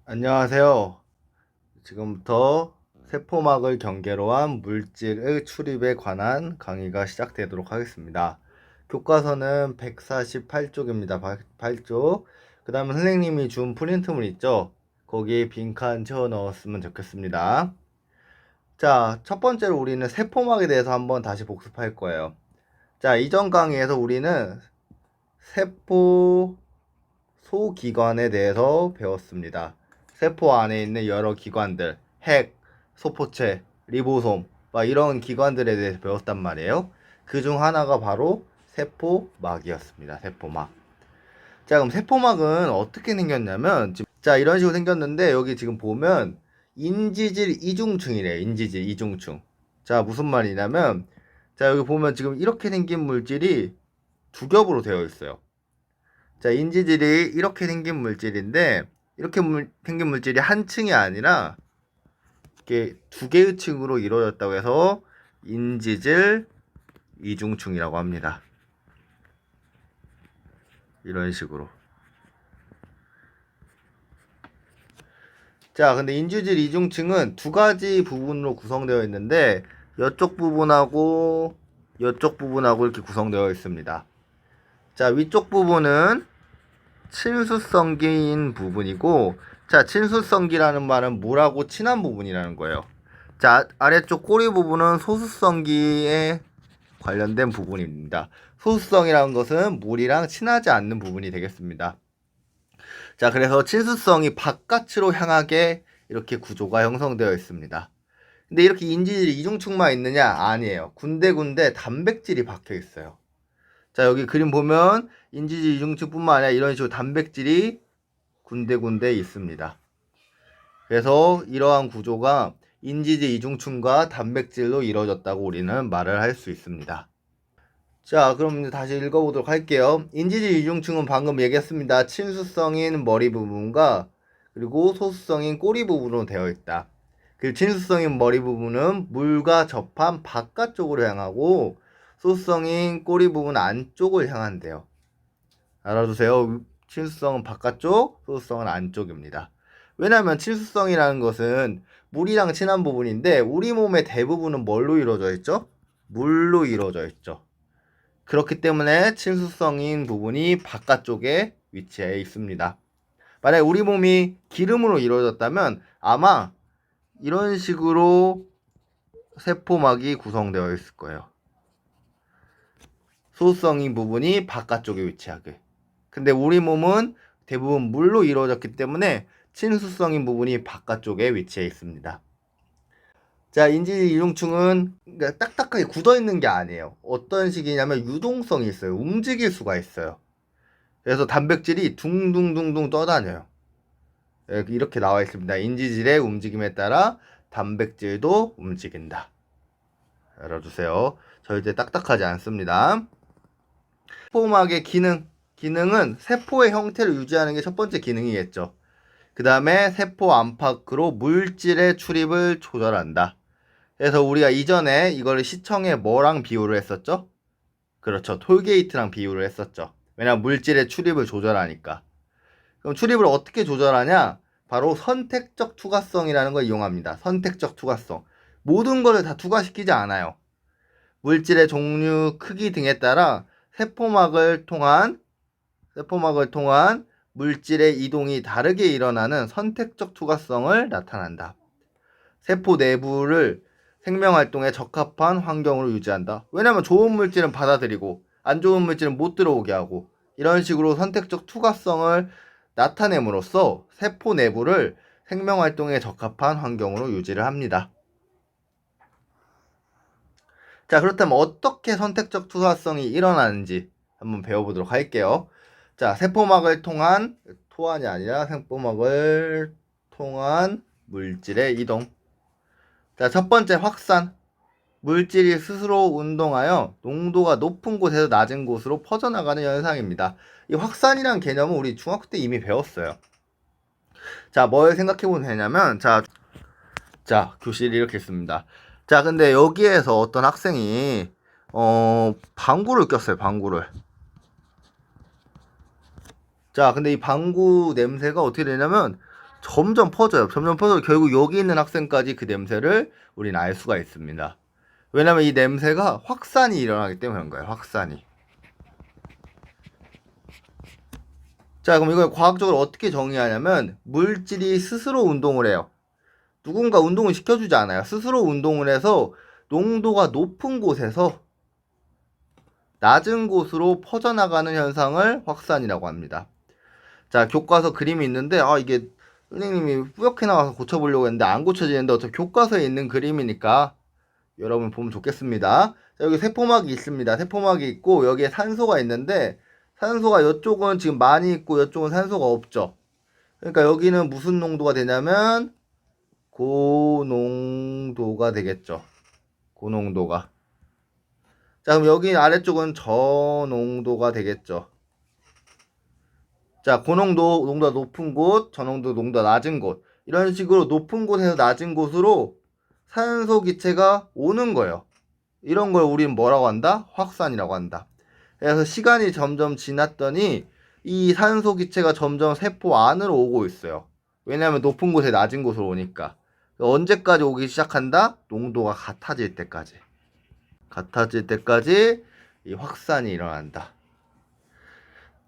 안녕하세요. 지금부터 세포막을 경계로 한 물질의 출입에 관한 강의가 시작되도록 하겠습니다. 교과서는 148쪽입니다. 8쪽. 그 다음에 선생님이 준 프린트물 있죠? 거기에 빈칸 채워 넣었으면 좋겠습니다. 자, 첫 번째로 우리는 세포막에 대해서 한번 다시 복습할 거예요. 자, 이전 강의에서 우리는 세포 소기관에 대해서 배웠습니다. 세포 안에 있는 여러 기관들, 핵, 소포체, 리보솜, 이런 기관들에 대해서 배웠단 말이에요. 그 중 하나가 바로 세포막이었습니다. 세포막. 자, 그럼 세포막은 어떻게 생겼냐면, 자, 이런 식으로 생겼는데, 여기 지금 보면, 인지질 이중층이래요. 인지질 이중층. 자, 무슨 말이냐면, 자, 여기 보면 지금 이렇게 생긴 물질이 두 겹으로 되어 있어요. 자, 인지질이 이렇게 생긴 물질인데, 이렇게 생긴 물질이 한 층이 아니라, 이렇게 두 개의 층으로 이루어졌다고 해서, 인지질 이중층이라고 합니다. 이런 식으로. 자, 근데 인지질 이중층은 두 가지 부분으로 구성되어 있는데, 이쪽 부분하고, 이쪽 부분하고 이렇게 구성되어 있습니다. 자, 위쪽 부분은 친수성기인 부분이고, 자, 친수성기라는 말은 물하고 친한 부분이라는 거예요. 자, 아래쪽 꼬리 부분은 소수성기에 관련된 부분입니다. 소수성이라는 것은 물이랑 친하지 않는 부분이 되겠습니다. 자, 그래서 친수성이 바깥으로 향하게 이렇게 구조가 형성되어 있습니다. 근데 이렇게 인지질이 이중층만 있느냐? 아니에요. 군데군데 단백질이 박혀 있어요. 자, 여기 그림 보면 인지질 이중층뿐만 아니라 이런 식으로 단백질이 군데군데 있습니다. 그래서 이러한 구조가 인지질 이중층과 단백질로 이루어졌다고 우리는 말을 할 수 있습니다. 자, 그럼 다시 읽어보도록 할게요. 인지질 이중층은 방금 얘기했습니다. 친수성인 머리 부분과 그리고 소수성인 꼬리 부분으로 되어 있다. 그 친수성인 머리 부분은 물과 접한 바깥쪽으로 향하고 소수성인 꼬리 부분 안쪽을 향한대요. 알아두세요. 친수성은 바깥쪽, 소수성은 안쪽입니다. 왜냐하면 친수성이라는 것은 물이랑 친한 부분인데 우리 몸의 대부분은 뭘로 이루어져 있죠? 물로 이루어져 있죠. 그렇기 때문에 친수성인 부분이 바깥쪽에 위치해 있습니다. 만약에 우리 몸이 기름으로 이루어졌다면 아마 이런 식으로 세포막이 구성되어 있을 거예요. 소수성인 부분이 바깥쪽에 위치하게. 근데 우리 몸은 대부분 물로 이루어졌기 때문에 친수성인 부분이 바깥쪽에 위치해 있습니다. 자, 인지질 이중층은 그러니까 딱딱하게 굳어 있는 게 아니에요. 어떤 식이냐면 유동성이 있어요. 움직일 수가 있어요. 그래서 단백질이 둥둥둥둥 떠다녀요. 이렇게 나와 있습니다. 인지질의 움직임에 따라 단백질도 움직인다. 알아두세요. 절대 딱딱하지 않습니다. 세포막의 기능은 세포의 형태를 유지하는 게 첫 번째 기능이겠죠. 그 다음에 세포 안팎으로 물질의 출입을 조절한다. 그래서 우리가 이전에 이거를 시청에 뭐랑 비유를 했었죠? 그렇죠. 톨게이트랑 비유를 했었죠. 왜냐면 물질의 출입을 조절하니까. 그럼 출입을 어떻게 조절하냐? 바로 선택적 투과성이라는 걸 이용합니다. 선택적 투과성. 모든 것을 다 투과시키지 않아요. 물질의 종류, 크기 등에 따라 세포막을 통한 물질의 이동이 다르게 일어나는 선택적 투과성을 나타난다. 세포 내부를 생명활동에 적합한 환경으로 유지한다. 왜냐하면 좋은 물질은 받아들이고 안 좋은 물질은 못 들어오게 하고 이런 식으로 선택적 투과성을 나타냄으로써 세포 내부를 생명활동에 적합한 환경으로 유지를 합니다. 자, 그렇다면 어떻게 선택적 투과성이 일어나는지 한번 배워보도록 할게요. 자, 토안이 아니라 세포막을 통한 물질의 이동. 자, 첫 번째 확산. 물질이 스스로 운동하여 농도가 높은 곳에서 낮은 곳으로 퍼져나가는 현상입니다. 이 확산이란 개념은 우리 중학교 때 이미 배웠어요. 자, 뭘 생각해보면 되냐면, 자, 교실이 이렇게 있습니다. 자, 근데 여기에서 어떤 학생이, 방구를 꼈어요, 방구를. 자, 근데 이 방구 냄새가 어떻게 되냐면, 점점 퍼져요. 점점 퍼져 결국 여기 있는 학생까지 그 냄새를 우리는 알 수가 있습니다. 왜냐면 이 냄새가 확산이 일어나기 때문에 그런 거예요. 확산이. 자, 그럼 이걸 과학적으로 어떻게 정의하냐면 물질이 스스로 운동을 해요. 누군가 운동을 시켜주지 않아요. 스스로 운동을 해서 농도가 높은 곳에서 낮은 곳으로 퍼져나가는 현상을 확산이라고 합니다. 자, 교과서 그림이 있는데 이게 선생님이 뿌옇게 나와서 고쳐보려고 했는데 안 고쳐지는데 어차피 교과서에 있는 그림이니까 여러분 보면 좋겠습니다. 자, 여기 세포막이 있습니다. 세포막이 있고 여기에 산소가 있는데 산소가 이쪽은 지금 많이 있고 이쪽은 산소가 없죠. 그러니까 여기는 무슨 농도가 되냐면 고농도가 되겠죠. 고농도가. 자, 그럼 여기 아래쪽은 저농도가 되겠죠. 자, 고농도, 농도가 높은 곳, 저농도, 농도가 낮은 곳. 이런 식으로 높은 곳에서 낮은 곳으로 산소 기체가 오는 거예요. 이런 걸 우리는 뭐라고 한다? 확산이라고 한다. 그래서 시간이 점점 지났더니 이 산소 기체가 점점 세포 안으로 오고 있어요. 왜냐하면 높은 곳에 낮은 곳으로 오니까. 언제까지 오기 시작한다? 농도가 같아질 때까지. 같아질 때까지 이 확산이 일어난다.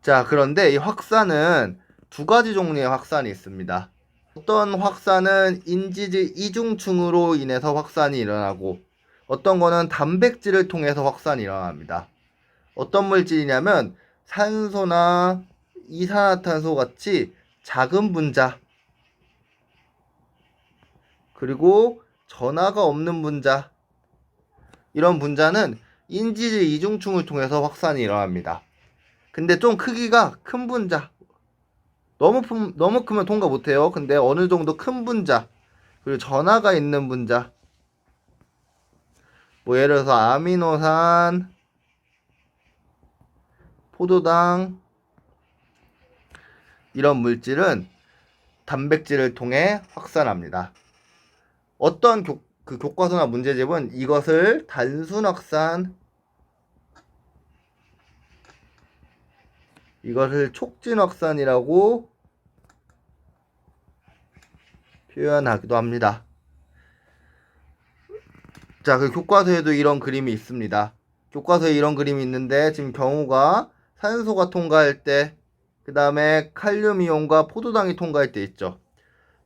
자, 그런데 이 확산은 두 가지 종류의 확산이 있습니다. 어떤 확산은 인지질 이중충으로 인해서 확산이 일어나고 어떤 거는 단백질을 통해서 확산이 일어납니다. 어떤 물질이냐면 산소나 이산화탄소 같이 작은 분자 그리고 전하가 없는 분자 이런 분자는 인지질 이중충을 통해서 확산이 일어납니다. 근데 좀 크기가 큰 분자 너무 크면 통과 못해요. 근데 어느 정도 큰 분자 그리고 전하가 있는 분자 뭐 예를 들어서 아미노산 포도당 이런 물질은 단백질을 통해 확산합니다. 어떤 교과서나 문제집은 이것을 단순 확산, 이것을 촉진 확산이라고 표현하기도 합니다. 자, 그 교과서에도 이런 그림이 있습니다. 교과서에 이런 그림이 있는데 지금 경우가 산소가 통과할 때, 그 다음에 칼륨 이온과 포도당이 통과할 때 있죠.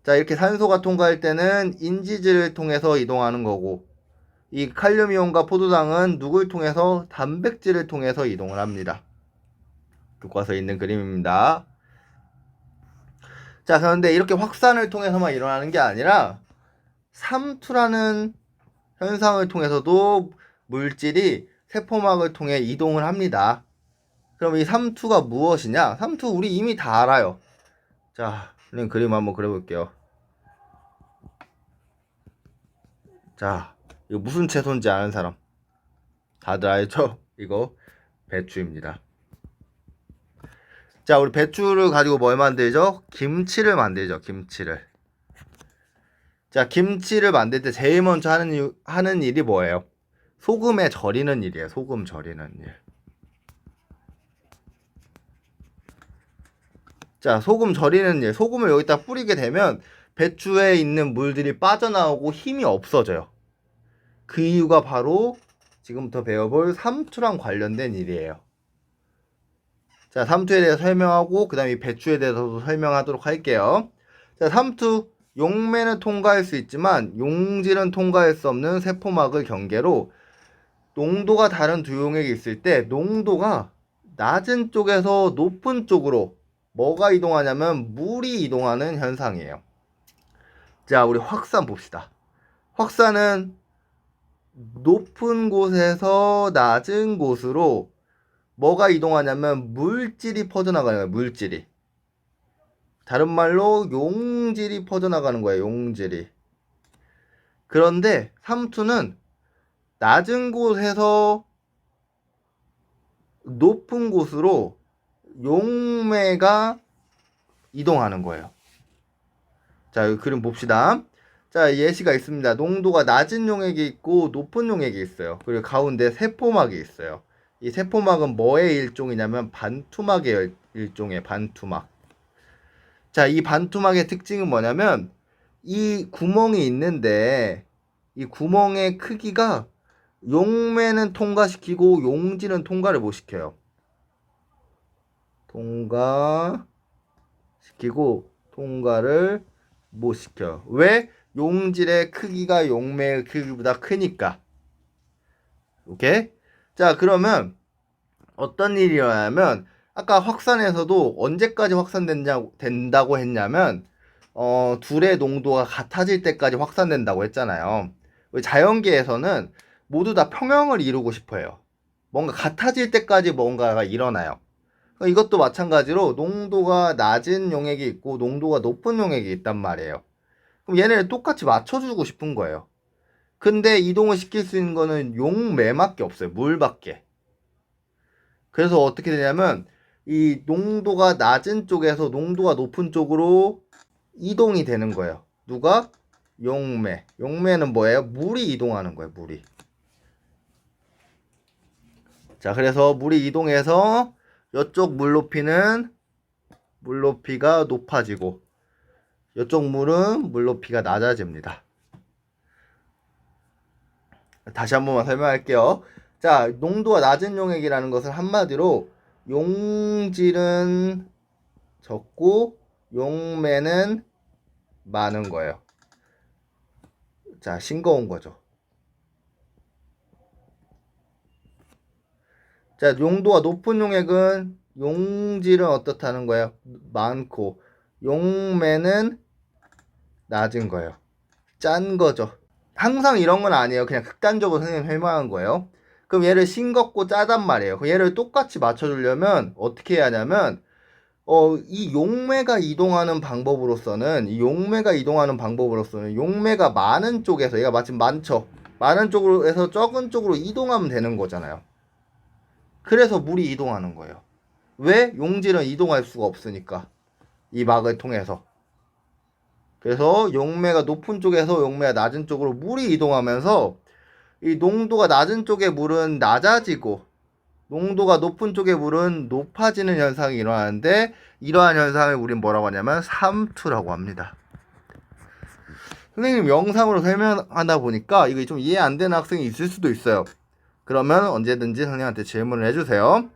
자, 이렇게 산소가 통과할 때는 인지질을 통해서 이동하는 거고 이 칼륨 이온과 포도당은 누굴 통해서? 단백질을 통해서 이동을 합니다. 교과서에 있는 그림입니다. 자, 그런데 이렇게 확산을 통해서만 일어나는 게 아니라 삼투라는 현상을 통해서도 물질이 세포막을 통해 이동을 합니다. 그럼 이 삼투가 무엇이냐? 삼투 우리 이미 다 알아요. 자, 그림 한번 그려볼게요. 자, 이거 무슨 채소인지 아는 사람? 다들 알죠? 이거 배추입니다. 자, 우리 배추를 가지고 뭘 만들죠? 김치를 만들죠. 김치를. 자, 김치를 만들 때 제일 먼저 하는 일이 뭐예요? 소금에 절이는 일이에요. 소금 절이는 일. 자, 소금 절이는 일. 소금을 여기다 뿌리게 되면 배추에 있는 물들이 빠져나오고 힘이 없어져요. 그 이유가 바로 지금부터 배워볼 삼투랑 관련된 일이에요. 자, 삼투에 대해서 설명하고 그 다음에 배추에 대해서도 설명하도록 할게요. 자, 삼투. 용매는 통과할 수 있지만 용질은 통과할 수 없는 세포막을 경계로 농도가 다른 두 용액이 있을 때 농도가 낮은 쪽에서 높은 쪽으로 뭐가 이동하냐면 물이 이동하는 현상이에요. 자, 우리 확산 봅시다. 확산은 높은 곳에서 낮은 곳으로 뭐가 이동하냐면 물질이 퍼져나가는 거예요. 물질이. 다른 말로 용질이 퍼져나가는 거예요. 용질이. 그런데 삼투는 낮은 곳에서 높은 곳으로 용매가 이동하는 거예요. 자, 여기 그림 봅시다. 자, 예시가 있습니다. 농도가 낮은 용액이 있고 높은 용액이 있어요. 그리고 가운데 세포막이 있어요. 이 세포막은 뭐의 일종이냐면 반투막의 일종의 반투막. 자, 이 반투막의 특징은 뭐냐면 이 구멍이 있는데 이 구멍의 크기가 용매는 통과시키고 용지는 통과를 못 시켜요. 통과를 못 시켜요. 왜? 용질의 크기가 용매의 크기보다 크니까. 오케이? 자, 그러면 어떤 일이 일어나냐면 아까 확산에서도 언제까지 된다고 했냐면 둘의 농도가 같아질 때까지 확산된다고 했잖아요. 자연계에서는 모두 다 평형을 이루고 싶어요. 뭔가 같아질 때까지 뭔가가 일어나요. 이것도 마찬가지로 농도가 낮은 용액이 있고 농도가 높은 용액이 있단 말이에요. 그럼 얘네를 똑같이 맞춰주고 싶은 거예요. 근데 이동을 시킬 수 있는 거는 용매밖에 없어요. 물밖에. 그래서 어떻게 되냐면 이 농도가 낮은 쪽에서 농도가 높은 쪽으로 이동이 되는 거예요. 누가? 용매. 용매는 뭐예요? 물이 이동하는 거예요. 물이. 자, 그래서 물이 이동해서 이쪽 물높이가 높아지고 이쪽 물은 물높이가 낮아집니다. 다시 한 번만 설명할게요. 자, 농도가 낮은 용액이라는 것은 한마디로 용질은 적고 용매는 많은 거예요. 자, 싱거운 거죠. 자, 용도가 높은 용액은 용질은 어떻다는 거예요? 많고 용매는 낮은 거예요. 짠 거죠. 항상 이런 건 아니에요. 그냥 극단적으로 선생님 설명한 거예요. 그럼 얘를 싱겁고 짜단 말이에요. 얘를 똑같이 맞춰주려면 어떻게 해야 하냐면 이 용매가 이동하는 방법으로서는 용매가 많은 쪽에서 얘가 마침 많죠. 많은 쪽으로 해서 적은 쪽으로 이동하면 되는 거잖아요. 그래서 물이 이동하는 거예요. 왜? 용질은 이동할 수가 없으니까. 이 막을 통해서. 그래서 용매가 높은 쪽에서 용매가 낮은 쪽으로 물이 이동하면서 이 농도가 낮은 쪽의 물은 낮아지고 농도가 높은 쪽의 물은 높아지는 현상이 일어나는데 이러한 현상을 우린 뭐라고 하냐면 삼투라고 합니다. 선생님 영상으로 설명하다 보니까 이거 좀 이해 안 되는 학생이 있을 수도 있어요. 그러면 언제든지 선생님한테 질문을 해주세요.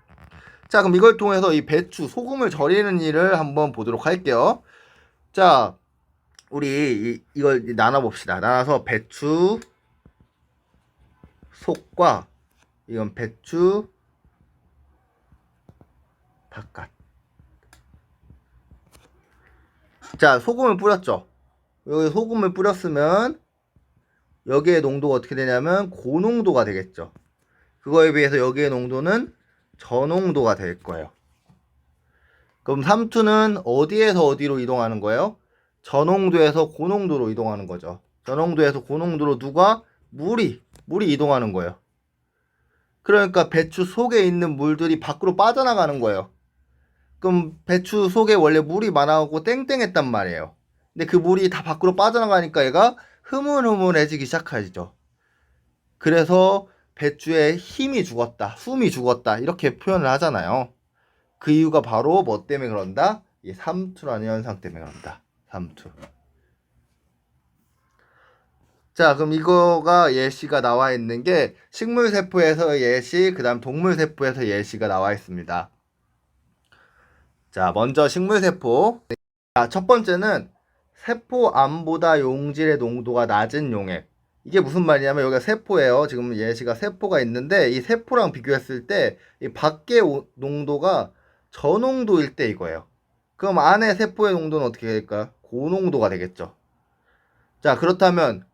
자, 그럼 이걸 통해서 이 배추, 소금을 절이는 일을 한번 보도록 할게요. 자, 우리 이걸 나눠봅시다. 나눠서 배추 속과 이건 배추 바깥. 자, 소금을 뿌렸죠. 여기 소금을 뿌렸으면 여기의 농도가 어떻게 되냐면 고농도가 되겠죠. 그거에 비해서 여기의 농도는 저농도가 될 거예요. 그럼 삼투는 어디에서 어디로 이동하는 거예요? 저농도에서 고농도로 이동하는 거죠. 저농도에서 고농도로 누가? 물이 이동하는 거예요. 그러니까 배추 속에 있는 물들이 밖으로 빠져나가는 거예요. 그럼 배추 속에 원래 물이 많아갖고 땡땡했단 말이에요. 근데 그 물이 다 밖으로 빠져나가니까 얘가 흐물흐물해지기 시작하죠. 그래서 배추의 힘이 죽었다, 숨이 죽었다 이렇게 표현을 하잖아요. 그 이유가 바로 뭐 때문에 그런다? 이 삼투라는 현상 때문에 그런다. 삼투. 자, 그럼 이거가 예시가 나와 있는 게 식물세포에서 예시, 그 다음 동물세포에서 예시가 나와 있습니다. 자, 먼저 식물세포. 자, 첫 번째는 세포 안보다 용질의 농도가 낮은 용액. 이게 무슨 말이냐면 여기가 세포예요. 지금 예시가 세포가 있는데 이 세포랑 비교했을 때 이 밖의 농도가 저농도일 때 이거예요. 그럼 안에 세포의 농도는 어떻게 될까요? 고농도가 되겠죠. 자, 그렇다면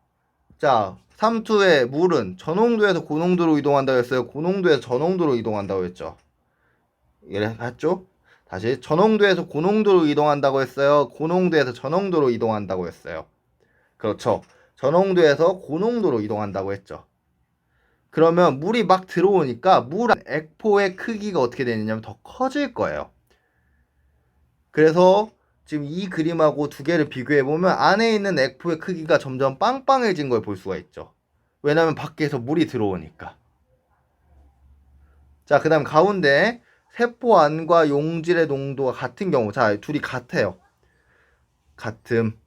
자, 삼투의 물은 저농도에서 고농도로 이동한다고 했어요. 고농도에서 저농도로 이동한다고 했죠. 이랬죠? 다시 저농도에서 고농도로 이동한다고 했어요. 고농도에서 저농도로 이동한다고 했어요. 그렇죠. 저농도에서 고농도로 이동한다고 했죠. 그러면 물이 막 들어오니까 물 액포의 크기가 어떻게 되느냐면 더 커질 거예요. 그래서 지금 이 그림하고 두 개를 비교해 보면 안에 있는 액포의 크기가 점점 빵빵해진 걸 볼 수가 있죠. 왜냐면 밖에서 물이 들어오니까. 자, 그 다음 가운데 세포 안과 용질의 농도가 같은 경우, 자, 둘이 같아요. 같음.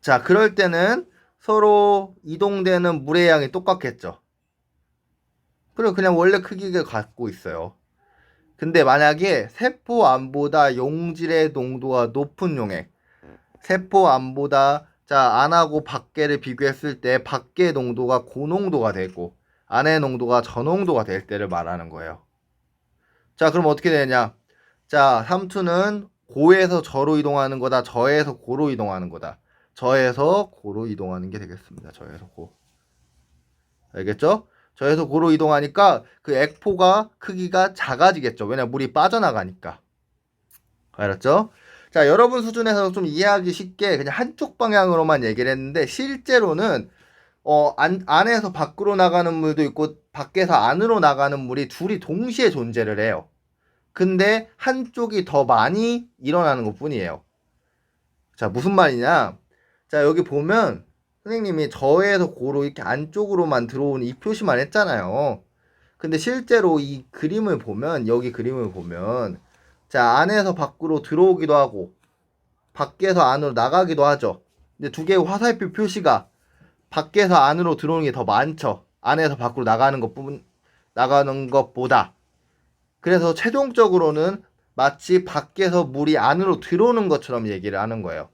자, 그럴 때는 서로 이동되는 물의 양이 똑같겠죠. 그리고 그냥 원래 크기를 갖고 있어요. 근데 만약에 세포 안보다 용질의 농도가 높은 용액, 세포 안보다 안하고 밖에를 비교했을 때 밖의 농도가 고농도가 되고 안의 농도가 저농도가 될 때를 말하는 거예요. 자, 그럼 어떻게 되냐? 자, 삼투는 고에서 저로 이동하는 거다. 저에서 고로 이동하는 거다. 저에서 고로 이동하는 게 되겠습니다. 저에서 고. 알겠죠? 저에서 고로 이동하니까 그 액포가 크기가 작아지겠죠. 왜냐 물이 빠져나가니까. 알았죠? 자, 여러분 수준에서 좀 이해하기 쉽게 그냥 한쪽 방향으로만 얘기를 했는데 실제로는 안에서 밖으로 나가는 물도 있고 밖에서 안으로 나가는 물이 둘이 동시에 존재를 해요. 근데 한쪽이 더 많이 일어나는 것 뿐이에요. 자, 무슨 말이냐? 자, 여기 보면 선생님이 저에서 고로 이렇게 안쪽으로만 들어오는 이 표시만 했잖아요. 근데 실제로 이 그림을 보면, 여기 그림을 보면, 자, 안에서 밖으로 들어오기도 하고, 밖에서 안으로 나가기도 하죠. 근데 두 개의 화살표 표시가 밖에서 안으로 들어오는 게 더 많죠. 안에서 밖으로 나가는 것보다. 그래서 최종적으로는 마치 밖에서 물이 안으로 들어오는 것처럼 얘기를 하는 거예요.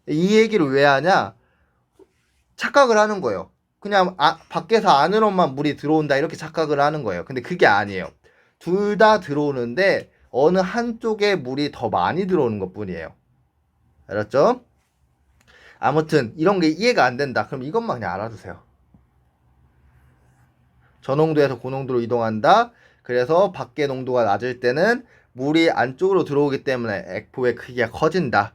이 얘기를 왜 하냐? 착각을 하는 거예요. 그냥 밖에서 안으로만 물이 들어온다 이렇게 착각을 하는 거예요. 근데 그게 아니에요. 둘 다 들어오는데 어느 한쪽에 물이 더 많이 들어오는 것 뿐이에요. 알았죠? 아무튼 이런 게 이해가 안 된다. 그럼 이것만 그냥 알아두세요. 저농도에서 고농도로 이동한다. 그래서 밖의 농도가 낮을 때는 물이 안쪽으로 들어오기 때문에 액포의 크기가 커진다.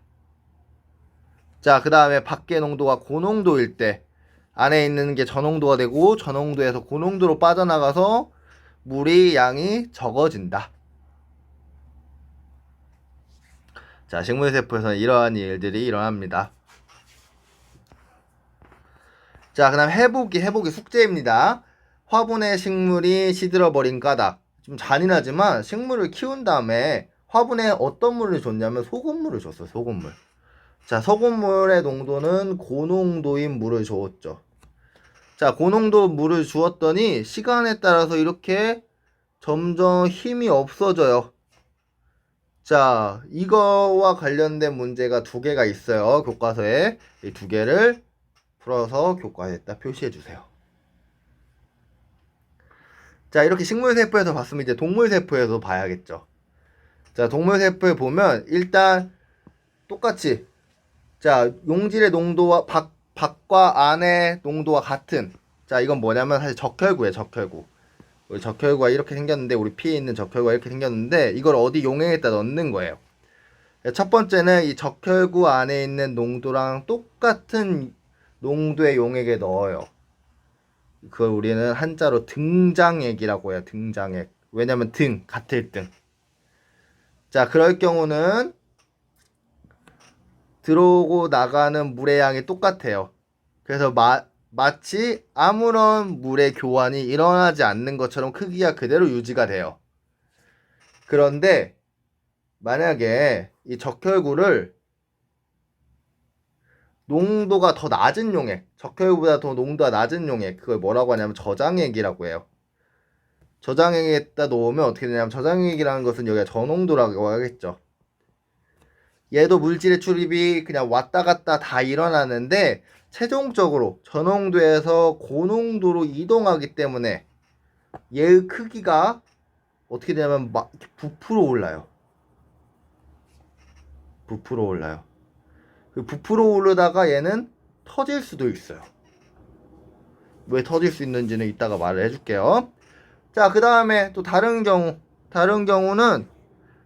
자, 그 다음에 밖의 농도가 고농도일 때 안에 있는 게 저농도가 되고 저농도에서 고농도로 빠져나가서 물의 양이 적어진다. 자, 식물세포에서는 이러한 일들이 일어납니다. 자, 그 다음 해보기 숙제입니다. 화분에 식물이 시들어버린 까닭. 좀 잔인하지만 식물을 키운 다음에 화분에 어떤 물을 줬냐면 소금물을 줬어요. 소금물. 자, 소금물의 농도는 고농도인 물을 주었죠. 자, 고농도 물을 주었더니 시간에 따라서 이렇게 점점 힘이 없어져요. 자, 이거와 관련된 문제가 두 개가 있어요. 교과서에. 이 두 개를 풀어서 교과에다 표시해 주세요. 자, 이렇게 식물세포에서 봤으면 이제 동물세포에서 봐야겠죠. 자, 동물세포에 보면 일단 똑같이 자, 용질의 농도와 밖과 안의 농도가 같은. 자, 이건 뭐냐면 사실 적혈구예요. 적혈구. 우리 적혈구가 이렇게 생겼는데 우리 피에 있는 적혈구가 이렇게 생겼는데 이걸 어디 용액에다 넣는 거예요. 첫 번째는 이 적혈구 안에 있는 농도랑 똑같은 농도의 용액에 넣어요. 그걸 우리는 한자로 등장액이라고 해요. 등장액. 왜냐면 같을 등. 자, 그럴 경우는 들어오고 나가는 물의 양이 똑같아요. 그래서 마치 아무런 물의 교환이 일어나지 않는 것처럼 크기가 그대로 유지가 돼요. 그런데 만약에 이 적혈구를 농도가 더 낮은 용액, 적혈구보다 더 농도가 낮은 용액, 그걸 뭐라고 하냐면 저장액이라고 해요. 저장액에다 놓으면 어떻게 되냐면 저장액이라는 것은 여기가 저농도라고 하겠죠. 얘도 물질의 출입이 그냥 왔다 갔다 다 일어나는데 최종적으로 저농도에서 고농도로 이동하기 때문에 얘의 크기가 어떻게 되냐면 막 부풀어 올라요. 부풀어 올라요. 그 부풀어 오르다가 얘는 터질 수도 있어요. 왜 터질 수 있는지는 이따가 말을 해줄게요. 자, 그 다음에 또 다른 경우는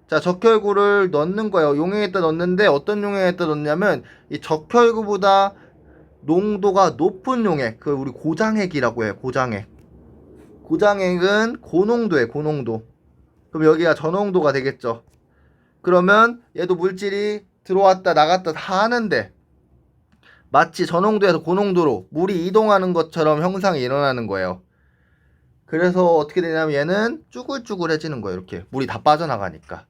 자, 적혈구를 넣는 거예요. 용액에다 넣는데 어떤 용액에다 넣냐면 이 적혈구보다 농도가 높은 용액, 그걸 우리 고장액이라고 해요. 고장액. 고장액은 고농도예요. 고농도. 그럼 여기가 저농도가 되겠죠. 그러면 얘도 물질이 들어왔다 나갔다 다 하는데 마치 저농도에서 고농도로 물이 이동하는 것처럼 형상이 일어나는 거예요. 그래서 어떻게 되냐면 얘는 쭈글쭈글해지는 거예요. 이렇게 물이 다 빠져나가니까.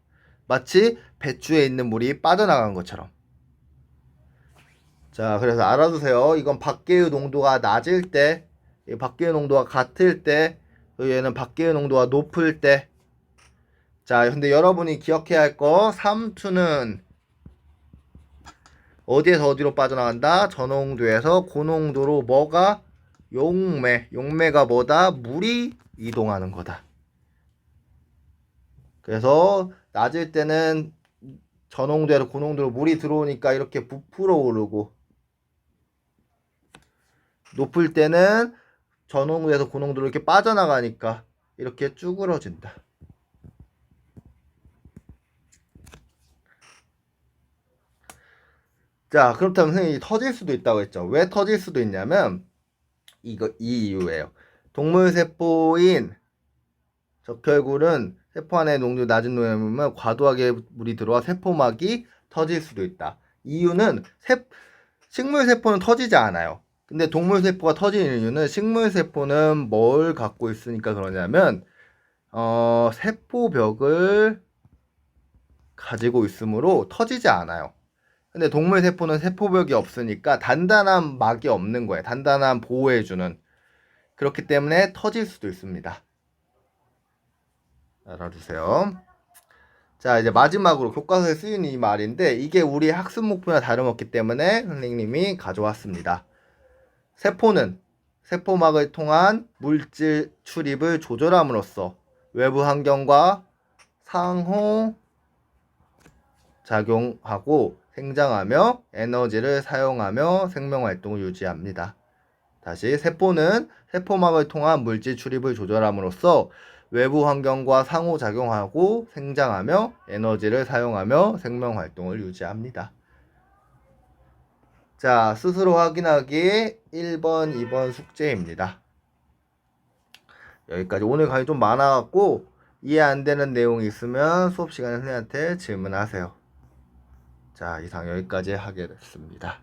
마치 배추에 있는 물이 빠져나간 것처럼. 자, 그래서 알아두세요. 이건 밖의 농도가 낮을 때, 밖의 농도가 같을 때, 얘는 밖의 농도가 높을 때. 자, 근데 여러분이 기억해야 할 거, 삼투는 어디에서 어디로 빠져나간다? 저농도에서 고농도로 뭐가? 용매. 용매가 뭐다? 물이 이동하는 거다. 그래서 낮을 때는 저농도에서 고농도로 물이 들어오니까 이렇게 부풀어 오르고, 높을 때는 저농도에서 고농도로 이렇게 빠져나가니까 이렇게 쭈그러진다. 자, 그렇다면 선생님이 터질 수도 있다고 했죠. 왜 터질 수도 있냐면 이 이유예요. 동물 세포인 적혈굴은 세포 안에 농도 낮은 농도면 과도하게 물이 들어와 세포막이 터질 수도 있다. 이유는 식물 세포는 터지지 않아요. 근데 동물 세포가 터지는 이유는 식물 세포는 뭘 갖고 있으니까 그러냐면 세포벽을 가지고 있으므로 터지지 않아요. 근데 동물 세포는 세포벽이 없으니까 단단한 막이 없는 거예요. 단단한 보호해주는. 그렇기 때문에 터질 수도 있습니다. 알아두세요. 자, 이제 마지막으로 교과서에 쓰이는 이 말인데 이게 우리 학습 목표나 다름없기 때문에 선생님이 가져왔습니다. 세포는 세포막을 통한 물질 출입을 조절함으로써 외부 환경과 상호 작용하고 생장하며 에너지를 사용하며 생명활동을 유지합니다. 다시 세포는 세포막을 통한 물질 출입을 조절함으로써 외부 환경과 상호작용하고 생장하며 에너지를 사용하며 생명활동을 유지합니다. 자, 스스로 확인하기 1번, 2번 숙제입니다. 여기까지. 오늘 강의 좀 많아갖고 이해 안 되는 내용이 있으면 수업 시간에 선생님한테 질문하세요. 자, 이상 여기까지 하게 됐습니다.